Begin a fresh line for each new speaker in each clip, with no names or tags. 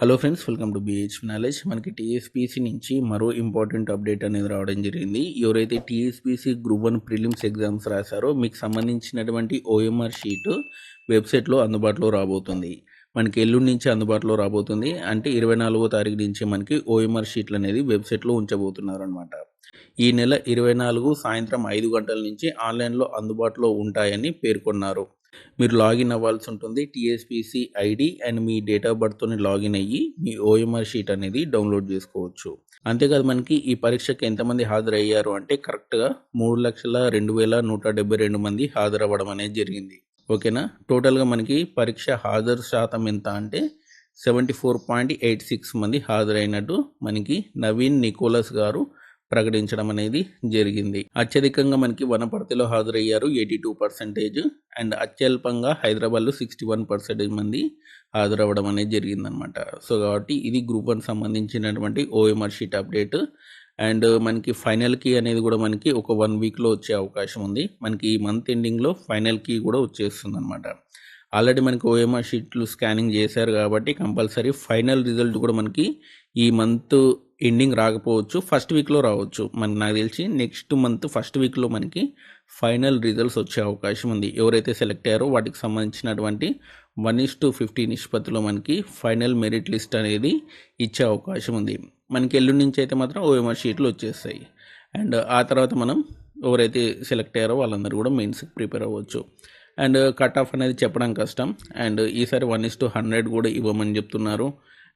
Hello friends, welcome to BH knowledge. మనకి TSPC నుంచి మరో ఇంపార్టెంట్ అప్డేట్ అనేది రావడం జరిగింది. ఎవరైతే టీఎస్పీసీ గ్రూప్ 1 ప్రిలిమ్స్ ఎగ్జామ్స్ రాశారో మీకు సంబంధించినటువంటి ఓఎంఆర్ షీట్ వెబ్సైట్లో అందుబాటులో రాబోతుంది. మనకి ఎల్లుండి నుంచి అందుబాటులో రాబోతుంది. అంటే 24వ తారీఖు నుంచి మనకి ఓఎంఆర్ షీట్లు అనేది వెబ్సైట్లో ఉంచబోతున్నారు అనమాట. ఈ నెల 24 సాయంత్రం 5 గంటల నుంచి ఆన్లైన్లో అందుబాటులో ఉంటాయని పేర్కొన్నారు. మీరు లాగిన్ అవ్వాల్సి ఉంటుంది. టీఎస్పీసీ ఐడి అండ్ మీ డేట్ ఆఫ్ బర్త్తోని లాగిన్ అయ్యి మీ ఓఎంఆర్ షీట్ అనేది డౌన్లోడ్ చేసుకోవచ్చు. అంతేకాదు మనకి ఈ పరీక్షకి ఎంతమంది హాజరయ్యారు అంటే కరెక్ట్గా 3,02,172 మంది హాజరవ్వడం అనేది జరిగింది. ఓకేనా. టోటల్గా మనకి పరీక్ష హాజరు శాతం ఎంత అంటే 74.86 మంది హాజరైనట్టు మనకి నవీన్ నికోలస్ గారు ప్రకటించడం అనేది జరిగింది. అత్యధికంగా మనకి వనపర్తిలో హాజరయ్యారు 82%, అండ్ అత్యల్పంగా హైదరాబాద్లో 61% మంది హాజరవ్వడం అనేది జరిగిందనమాట. సో కాబట్టి ఇది గ్రూప్ 1 సంబంధించినటువంటి ఓఎంఆర్ షీట్ అప్డేట్. అండ్ మనకి ఫైనల్ కీ అనేది కూడా మనకి ఒక 1 వీక్లో వచ్చే అవకాశం ఉంది. మనకి ఈ మంత్ ఎండింగ్లో ఫైనల్ కీ కూడా వచ్చేస్తుంది అనమాట. ఆల్రెడీ మనకి ఓఎంఆర్ షీట్లు స్కానింగ్ చేశారు కాబట్టి కంపల్సరీ ఫైనల్ రిజల్ట్ కూడా మనకి ఈ మంత్ ఎండింగ్ రాకపోవచ్చు, ఫస్ట్ వీక్లో రావచ్చు. నాకు తెలిసి నెక్స్ట్ మంత్ ఫస్ట్ వీక్లో మనకి ఫైనల్ రిజల్ట్స్ వచ్చే అవకాశం ఉంది. ఎవరైతే సెలెక్ట్ అయ్యారో వాటికి సంబంధించినటువంటి 1:50 నిష్పత్తిలో మనకి ఫైనల్ మెరిట్ లిస్ట్ అనేది ఇచ్చే అవకాశం ఉంది. మనకి ఎల్లుండి నుంచి అయితే మాత్రం ఓఎంఆర్ షీట్లు వచ్చేస్తాయి. అండ్ ఆ తర్వాత మనం ఎవరైతే సెలెక్ట్ అయ్యారో వాళ్ళందరూ కూడా మెయిన్స్కి ప్రిపేర్ అవ్వచ్చు. అండ్ కట్ ఆఫ్ అనేది చెప్పడం కష్టం. అండ్ ఈసారి 1:100 కూడా ఇవ్వమని చెప్తున్నారు.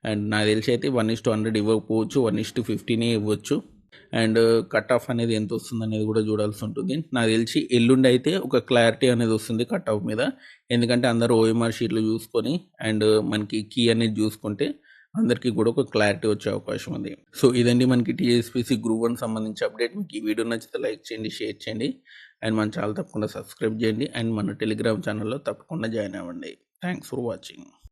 అండ్ నాకు తెలిసి అయితే 1:100 ఇవ్వకపోవచ్చు, 1:50 ఇవ్వచ్చు. అండ్ కట్ ఆఫ్ అనేది ఎంత వస్తుంది అనేది కూడా చూడాల్సి ఉంటుంది. నాకు తెలిసి ఎల్లుండి అయితే ఒక క్లారిటీ అనేది వస్తుంది కట్ ఆఫ్ మీద. ఎందుకంటే అందరూ ఓఎంఆర్ షీట్లు చూసుకొని అండ్ మనకి కీ అనేది చూసుకుంటే అందరికీ కూడా ఒక క్లారిటీ వచ్చే అవకాశం ఉంది. సో ఇదండి మనకి టీఎస్పీసీ గ్రూప్ 1 సంబంధించి అప్డేట్. మీకు ఈ వీడియో నచ్చితే లైక్ చేయండి, షేర్ చేయండి, అండ్ మన ఛానల్ తప్పకుండా సబ్స్క్రైబ్ చేయండి, అండ్ మన టెలిగ్రామ్ ఛానల్లో తప్పకుండా జాయిన్ అవ్వండి. Thanks for watching.